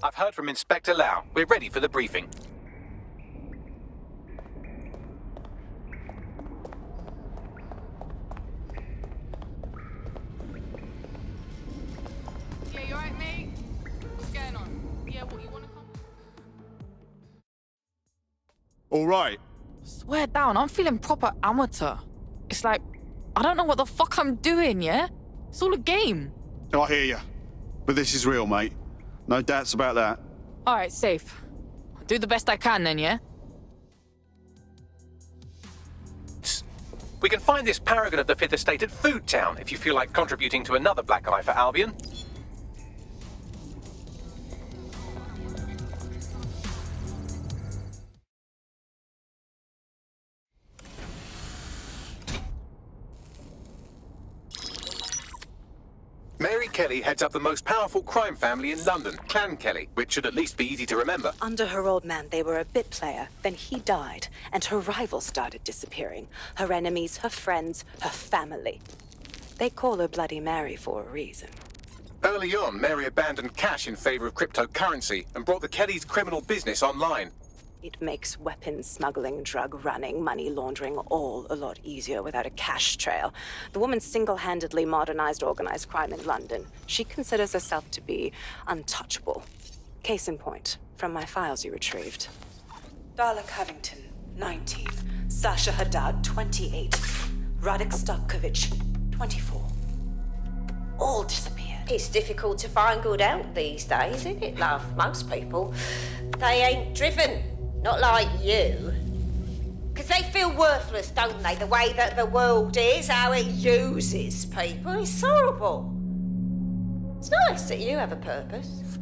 I've heard from Inspector Lau. We're ready for the briefing. Yeah, you alright, mate? What's going on? Yeah, what, you wanna come? All right. Swear down, I'm feeling proper amateur. It's like, I don't know what the fuck I'm doing, yeah? It's all a game. I hear you. But this is real, mate. No doubts about that. Alright, safe. I'll do the best I can then, yeah? We can find this paragon of the Fifth Estate at Food Town if you feel like contributing to another black eye for Albion. Mary Kelly heads up the most powerful crime family in London, Clan Kelly, which should at least be easy to remember. Under her old man, they were a bit player. Then he died, and her rivals started disappearing. Her enemies, her friends, her family. They call her Bloody Mary for a reason. Early on, Mary abandoned cash in favor of cryptocurrency and brought the Kellys' criminal business online. It makes weapons smuggling, drug running, money laundering all a lot easier without a cash trail. The woman single-handedly modernized organized crime in London. She considers herself to be untouchable. Case in point, from my files you retrieved. Darla Covington, 19. Sasha Haddad, 28. Radek Stojkovic, 24. All disappeared. It's difficult to find good help these days, isn't it, love? Most people, they ain't driven. Not like you. Because they feel worthless, don't they? The way that the world is, how it uses people. It's horrible. It's nice that you have a purpose.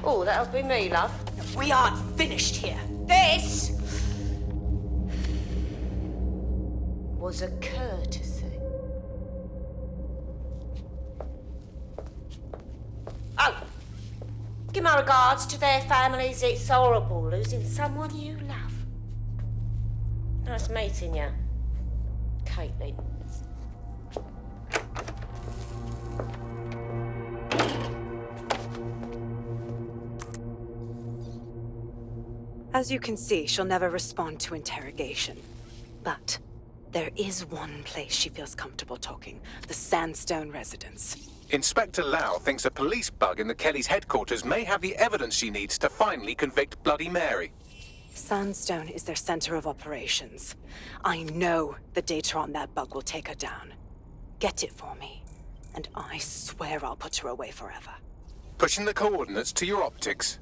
Oh, that'll be me, love. We aren't finished here. This was a courtesy. Oh. Give my regards to their families. It's horrible losing someone you love. Nice meeting you, Caitlin. As you can see, she'll never respond to interrogation. But there is one place she feels comfortable talking, the Sandstone residence. Inspector Lau thinks a police bug in the Kellys' headquarters may have the evidence she needs to finally convict Bloody Mary. Sandstone is their center of operations. I know the data on that bug will take her down. Get it for me, and I swear I'll put her away forever. Pushing the coordinates to your optics.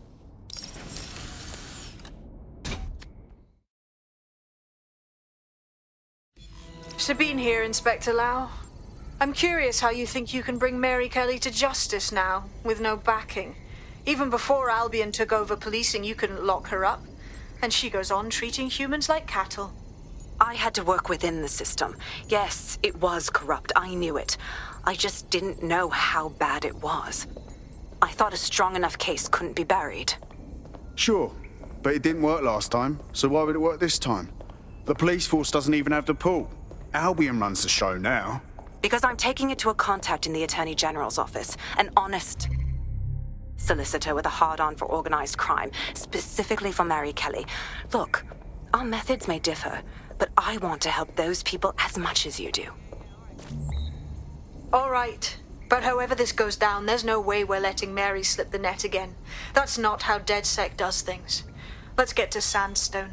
Sabine here, Inspector Lau. I'm curious how you think you can bring Mary Kelly to justice now, with no backing. Even before Albion took over policing, you couldn't lock her up. And she goes on treating humans like cattle. I had to work within the system. Yes, it was corrupt. I knew it. I just didn't know how bad it was. I thought a strong enough case couldn't be buried. Sure, but it didn't work last time, so why would it work this time? The police force doesn't even have the pull. Albion runs the show now. Because I'm taking it to a contact in the Attorney General's office. An honest solicitor with a hard-on for organized crime, specifically for Mary Kelly. Look, our methods may differ, but I want to help those people as much as you do. All right. But however this goes down, there's no way we're letting Mary slip the net again. That's not how DedSec does things. Let's get to Sandstone.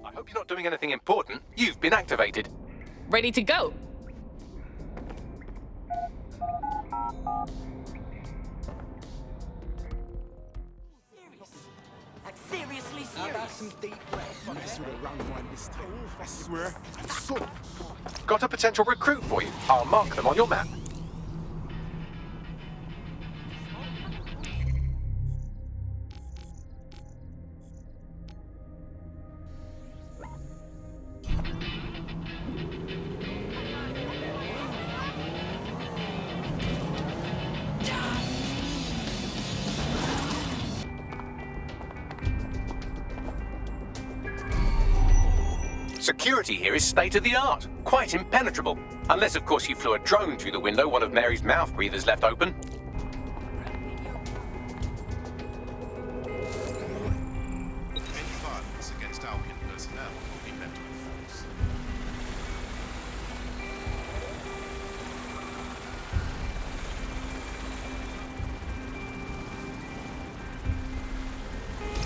I hope you're not doing anything important. You've been activated. Ready to go. Seriously serious. I swear, I saw. Got a potential recruit for you. I'll mark them on your map. Security here is state-of-the-art, quite impenetrable. Unless, of course, you flew a drone through the window one of Mary's mouth breathers left open.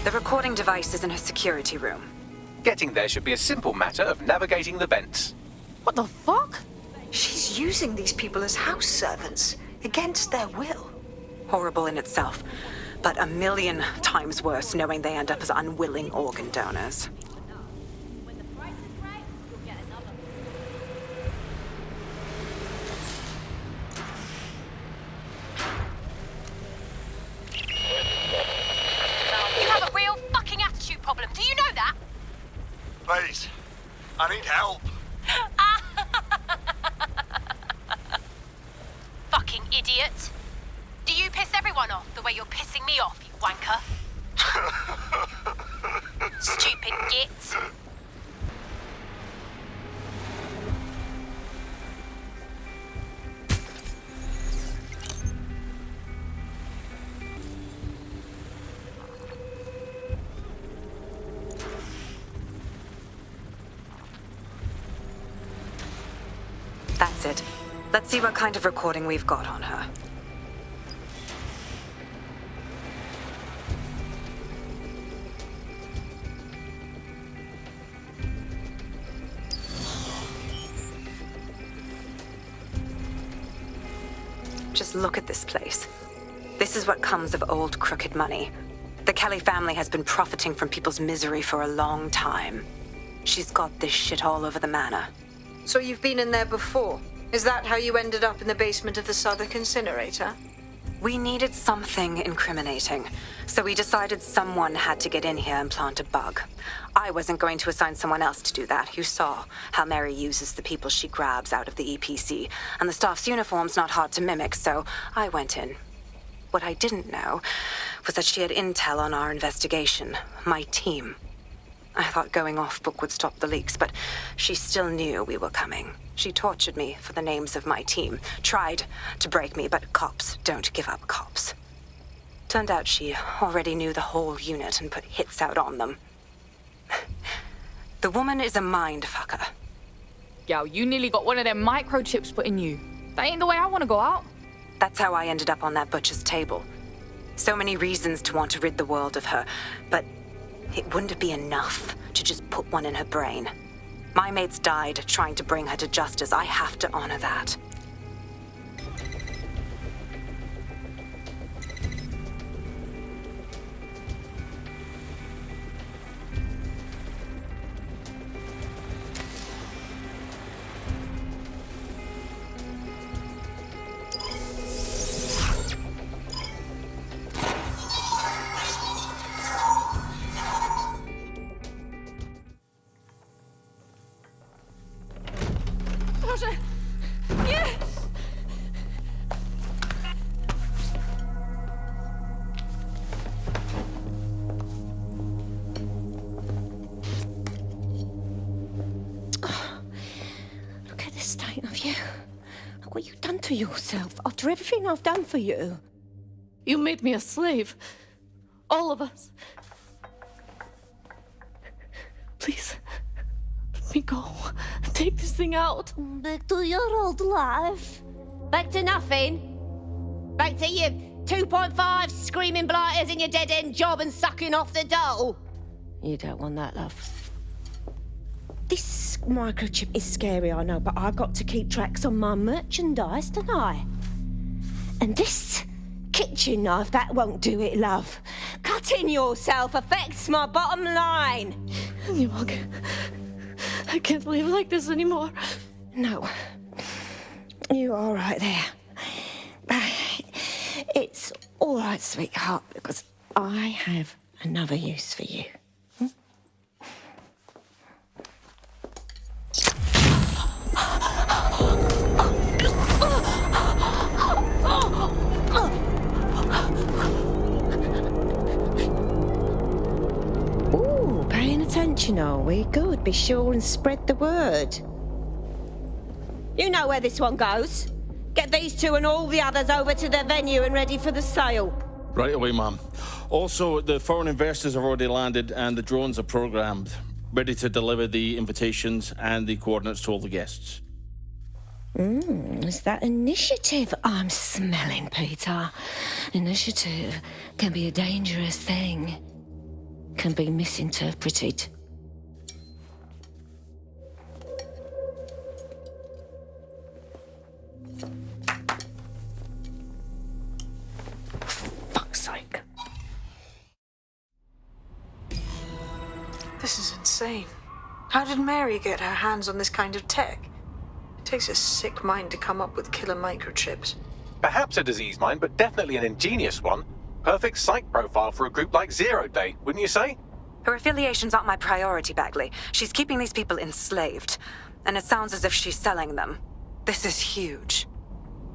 The recording device is in her security room. Getting there should be a simple matter of navigating the vents. What the fuck? She's using these people as house servants, against their will. Horrible in itself, but a million times worse knowing they end up as unwilling organ donors. You have a real fucking attitude problem. Do you know that? Please, I need help. Fucking idiot. Do you piss everyone off the way you're pissing me off, you wanker? Stupid git. That's it. Let's see what kind of recording we've got on her. Just look at this place. This is what comes of old crooked money. The Kelly family has been profiting from people's misery for a long time. She's got this shit all over the manor. So you've been in there before? Is that how you ended up in the basement of the Southwark incinerator? We needed something incriminating, so we decided someone had to get in here and plant a bug. I wasn't going to assign someone else to do that. You saw how Mary uses the people she grabs out of the EPC, and the staff's uniform's not hard to mimic, so I went in. What I didn't know was that she had intel on our investigation, my team. I thought going off book would stop the leaks, but she still knew we were coming. She tortured me for the names of my team, tried to break me, but cops don't give up cops. Turned out she already knew the whole unit and put hits out on them. The woman is a mind fucker. Yo, you nearly got one of them microchips put in you. That ain't the way I want to go out. That's how I ended up on that butcher's table. So many reasons to want to rid the world of her, but it wouldn't be enough to just put one in her brain. My mates died trying to bring her to justice. I have to honor that. Look at the state of you. Look what you've done to yourself after everything I've done for you. You made me a slave. All of us. Please, let me go. Take this thing out. Back to your old life. Back to nothing. Back to you 2.5 screaming blighters in your dead-end job and sucking off the dole. You don't want that, love. This microchip is scary, I know, but I've got to keep tracks on my merchandise, don't I? And this kitchen knife, that won't do it, love. Cutting yourself affects my bottom line. I can't live like this anymore. No. You're all right there. It's all right, sweetheart, because I have another use for you. Ooh, paying attention, are we? Good. Be sure and spread the word. You know where this one goes. Get these two and all the others over to the venue and ready for the sale. Right away, Mum. Also, the foreign investors have already landed and the drones are programmed, ready to deliver the invitations and the coordinates to all the guests. It's that initiative I'm smelling, Peter. Initiative can be a dangerous thing. can be misinterpreted. Fuck's sake. This is insane. How did Mary get her hands on this kind of tech? It takes a sick mind to come up with killer microchips. Perhaps a disease mind, but definitely an ingenious one. Perfect psych profile for a group like Zero Day, wouldn't you say? Her affiliations aren't my priority, Bagley. She's keeping these people enslaved. And it sounds as if she's selling them. This is huge.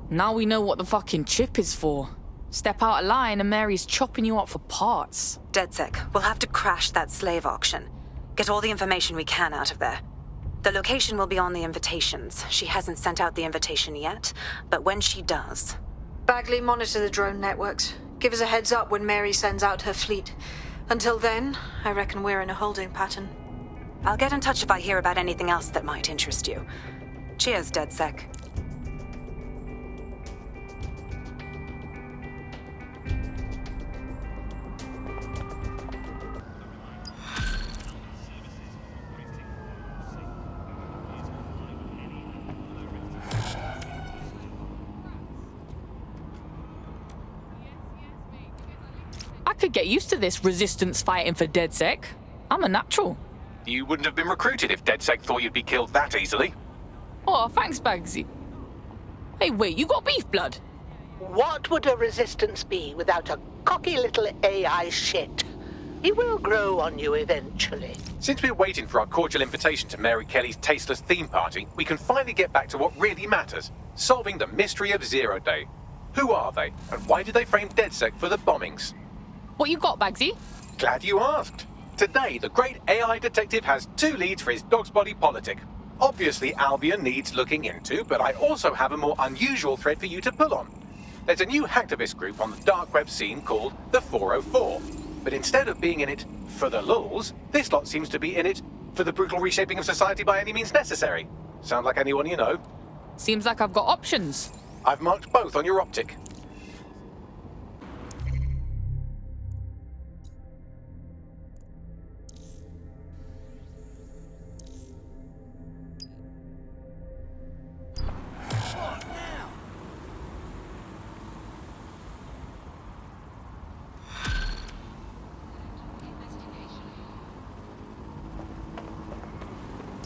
Now we know what the fucking chip is for. Step out of line and Mary's chopping you up for parts. DedSec, we'll have to crash that slave auction. Get all the information we can out of there. The location will be on the invitations. She hasn't sent out the invitation yet, but when she does... Bagley, monitor the drone networks. Give us a heads up when Mary sends out her fleet. Until then, I reckon we're in a holding pattern. I'll get in touch if I hear about anything else that might interest you. Cheers, DedSec. I could get used to this resistance fighting for DedSec. I'm a natural. You wouldn't have been recruited if DedSec thought you'd be killed that easily. Oh, thanks, Bagsy. Hey, wait, you got beef blood? What would a resistance be without a cocky little AI shit? He will grow on you eventually. Since we're waiting for our cordial invitation to Mary Kelly's tasteless theme party, we can finally get back to what really matters, solving the mystery of Zero Day. Who are they, and why did they frame DedSec for the bombings? What you got, Bagsy? Glad you asked. Today, the great AI detective has 2 leads for his dog's body politic. Obviously, Albion needs looking into, but I also have a more unusual thread for you to pull on. There's a new hacktivist group on the dark web scene called the 404. But instead of being in it for the lulz, this lot seems to be in it for the brutal reshaping of society by any means necessary. Sound like anyone you know? Seems like I've got options. I've marked both on your optic.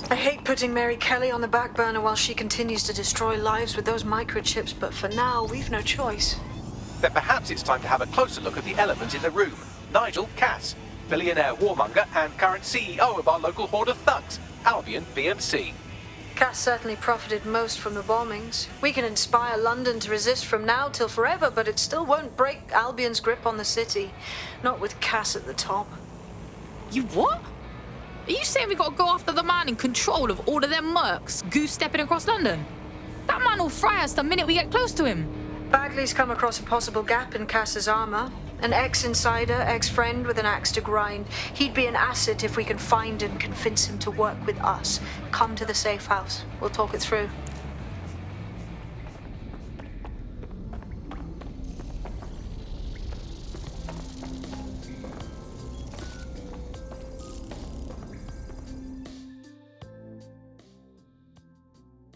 I hate putting Mary Kelly on the back burner while she continues to destroy lives with those microchips, but for now, we've no choice. Then perhaps it's time to have a closer look at the elephant in the room. Nigel Cass, billionaire warmonger and current CEO of our local horde of thugs, Albion BMC. Cass certainly profited most from the bombings. We can inspire London to resist from now till forever, but it still won't break Albion's grip on the city. Not with Cass at the top. You what? Are you saying we gotta go after the man in control of all of them mercs goose-stepping across London? That man will fry us the minute we get close to him. Bagley's come across a possible gap in Cass's armor. An ex-insider, ex-friend with an axe to grind. He'd be an asset if we can find and convince him to work with us. Come to the safe house. We'll talk it through.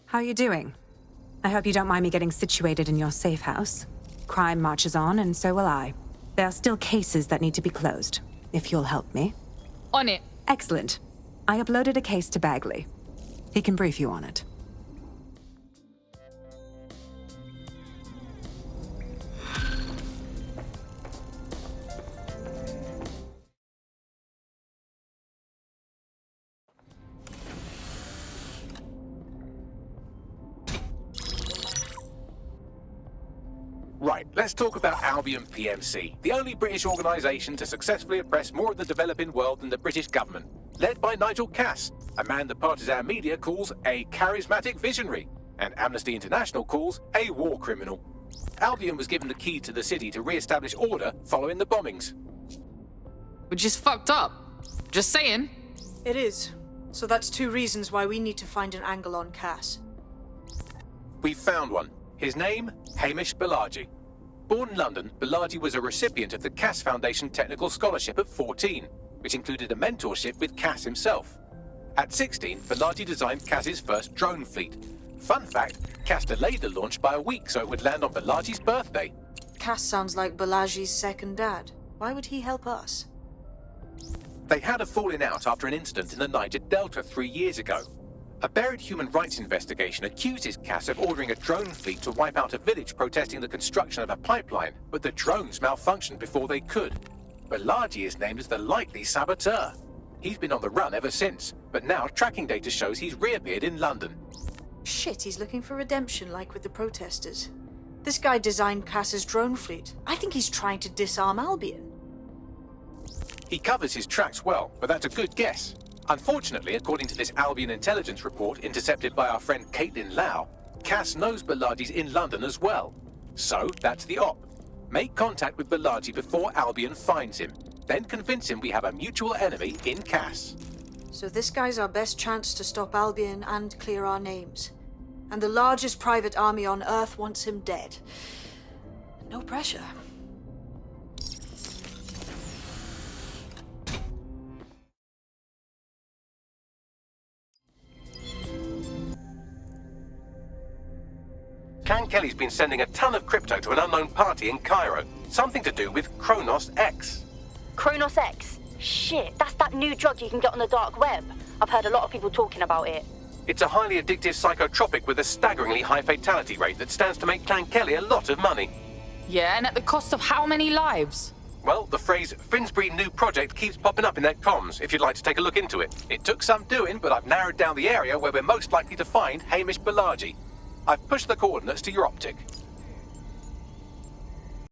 How are you doing? I hope you don't mind me getting situated in your safe house. Crime marches on, and so will I. There are still cases that need to be closed, if you'll help me. On it. Excellent. I uploaded a case to Bagley. He can brief you on it. Right, let's talk about Albion PMC, the only British organisation to successfully oppress more of the developing world than the British government, led by Nigel Cass, a man the partisan media calls a charismatic visionary, and Amnesty International calls a war criminal. Albion was given the key to the city to re-establish order following the bombings. Which is fucked up. Just saying. It is. So that's 2 reasons why we need to find an angle on Cass. We've found one. His name, Hamish Balaji. Born in London, Balaji was a recipient of the Cass Foundation Technical Scholarship at 14. which included a mentorship with Cass himself. At 16, Balaji designed Cass's first drone fleet. Fun fact, Cass delayed the launch by a week so it would land on Balaji's birthday. Cass sounds like Balaji's second dad. Why would he help us? They had a falling out after an incident in the Niger Delta 3 years ago. A buried human rights investigation accuses Cass of ordering a drone fleet to wipe out a village protesting the construction of a pipeline, but the drones malfunctioned before they could. Balaji is named as the likely saboteur. He's been on the run ever since, but now tracking data shows he's reappeared in London. Shit, he's looking for redemption like with the protesters. This guy designed Cass's drone fleet. I think he's trying to disarm Albion. He covers his tracks well, but that's a good guess. Unfortunately, according to this Albion intelligence report intercepted by our friend Caitlin Lau, Cass knows Balaji's in London as well. So, that's the op. Make contact with Balaji before Albion finds him. Then convince him we have a mutual enemy in Cass. So this guy's our best chance to stop Albion and clear our names. And the largest private army on Earth wants him dead. No pressure. Clan Kelly's been sending a ton of crypto to an unknown party in Cairo. Something to do with Kronos X. Kronos X? Shit, that's that new drug you can get on the dark web. I've heard a lot of people talking about it. It's a highly addictive psychotropic with a staggeringly high fatality rate that stands to make Clan Kelly a lot of money. Yeah, and at the cost of how many lives? Well, the phrase Finsbury New Project keeps popping up in their comms, if you'd like to take a look into it. It took some doing, but I've narrowed down the area where we're most likely to find Hamish Balaji. I've pushed the coordinates to your optic.